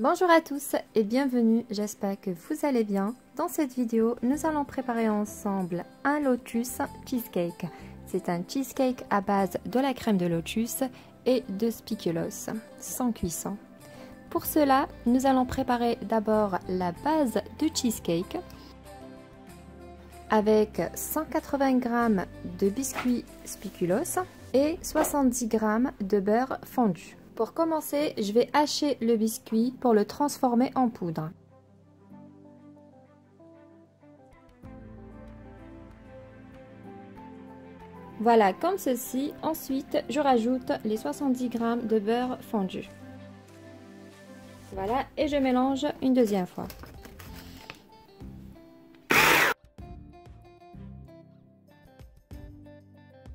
Bonjour à tous et bienvenue, j'espère que vous allez bien. Dans cette vidéo, nous allons préparer ensemble un lotus cheesecake. C'est un cheesecake à base de la crème de lotus et de spéculoos, sans cuisson. Pour cela, nous allons préparer d'abord la base du cheesecake avec 180 g de biscuits spéculoos et 70 g de beurre fondu. Pour commencer, je vais hacher le biscuit pour le transformer en poudre. Voilà, comme ceci. Ensuite, je rajoute les 70 g de beurre fondu. Voilà, et je mélange une deuxième fois.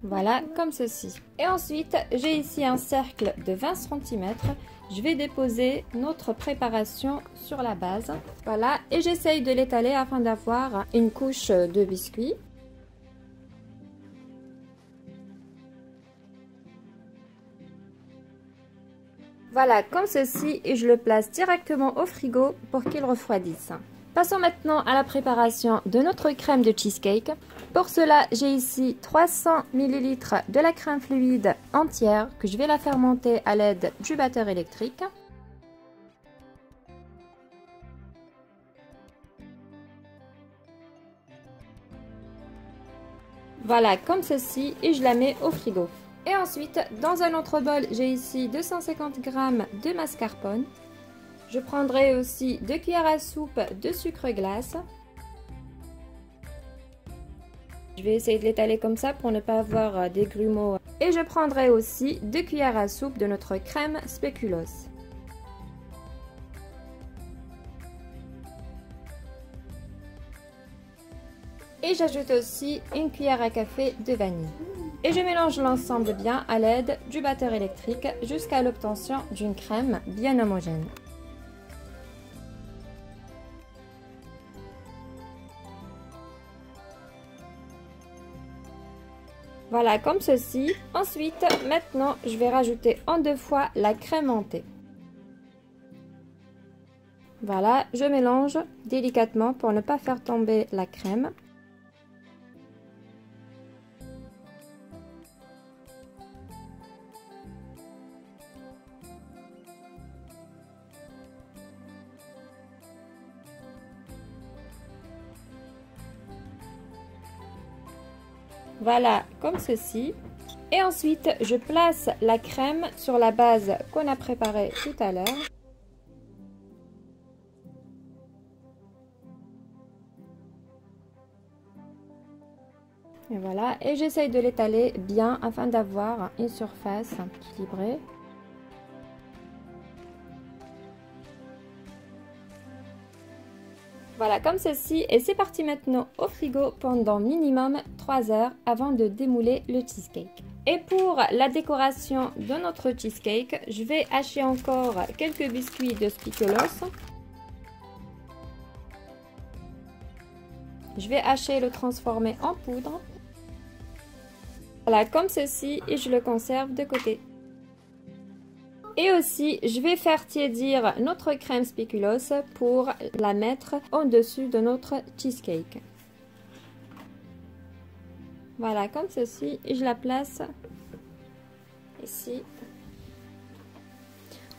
Voilà, comme ceci. Et ensuite, j'ai ici un cercle de 20 cm. Je vais déposer notre préparation sur la base. Voilà, et j'essaye de l'étaler afin d'avoir une couche de biscuit. Voilà, comme ceci, et je le place directement au frigo pour qu'il refroidisse. Passons maintenant à la préparation de notre crème de cheesecake. Pour cela, j'ai ici 300 ml de la crème fluide entière que je vais la faire monter à l'aide du batteur électrique. Voilà, comme ceci, et je la mets au frigo. Et ensuite, dans un autre bol, j'ai ici 250 g de mascarpone. Je prendrai aussi 2 cuillères à soupe de sucre glace. Je vais essayer de l'étaler comme ça pour ne pas avoir des grumeaux. Et je prendrai aussi 2 cuillères à soupe de notre crème spéculoos. Et j'ajoute aussi une cuillère à café de vanille. Et je mélange l'ensemble bien à l'aide du batteur électrique jusqu'à l'obtention d'une crème bien homogène. Voilà, comme ceci. Ensuite, maintenant, je vais rajouter en 2 fois la crème montée. Voilà, je mélange délicatement pour ne pas faire tomber la crème. Voilà, comme ceci. Et ensuite, je place la crème sur la base qu'on a préparée tout à l'heure. Et voilà, et j'essaye de l'étaler bien afin d'avoir une surface équilibrée. Voilà, comme ceci, et c'est parti maintenant au frigo pendant minimum 3 heures avant de démouler le cheesecake. Et pour la décoration de notre cheesecake, je vais hacher encore quelques biscuits de spéculoos. Je vais hacher et le transformer en poudre. Voilà, comme ceci, et je le conserve de côté. Et aussi, je vais faire tiédir notre crème spéculoos pour la mettre au-dessus de notre cheesecake. Voilà, comme ceci, et je la place ici.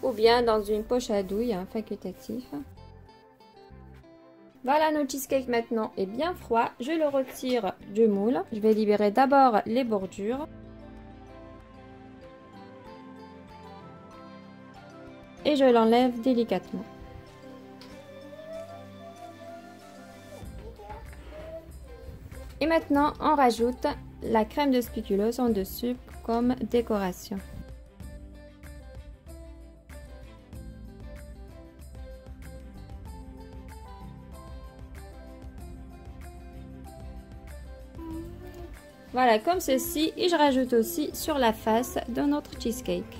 Ou bien dans une poche à douille facultatif. Voilà, notre cheesecake maintenant est bien froid. Je le retire du moule. Je vais libérer d'abord les bordures. Et je l'enlève délicatement. Et maintenant, on rajoute la crème de spéculoos en dessus comme décoration. Voilà, comme ceci, et je rajoute aussi sur la face de notre cheesecake.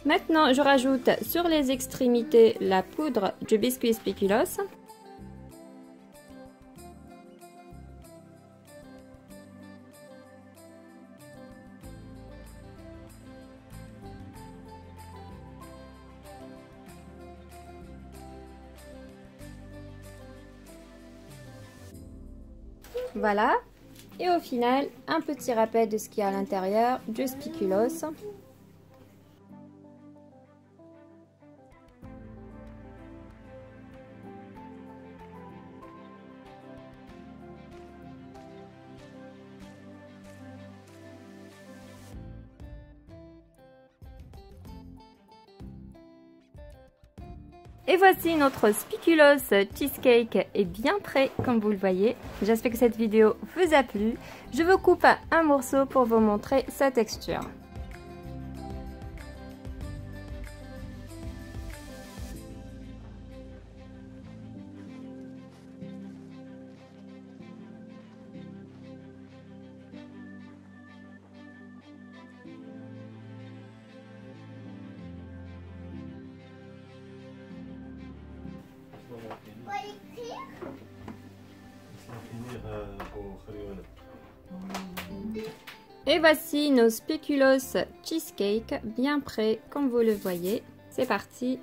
Maintenant, je rajoute sur les extrémités la poudre du biscuit spéculoos. Voilà. Et au final, un petit rappel de ce qu'il y a à l'intérieur du spéculoos. Et voici notre spéculoos cheesecake est bien prêt comme vous le voyez. J'espère que cette vidéo vous a plu. Je vous coupe un morceau pour vous montrer sa texture. Et voici nos spéculoos cheesecake bien prêts comme vous le voyez. C'est parti.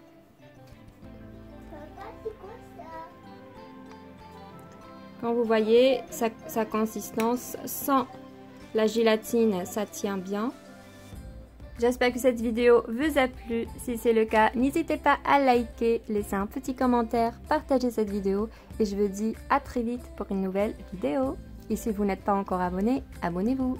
Comme vous voyez, sa consistance sans la gélatine, ça tient bien. J'espère que cette vidéo vous a plu. Si c'est le cas, n'hésitez pas à liker, laisser un petit commentaire, partager cette vidéo. Et je vous dis à très vite pour une nouvelle vidéo. Et si vous n'êtes pas encore abonné, abonnez-vous.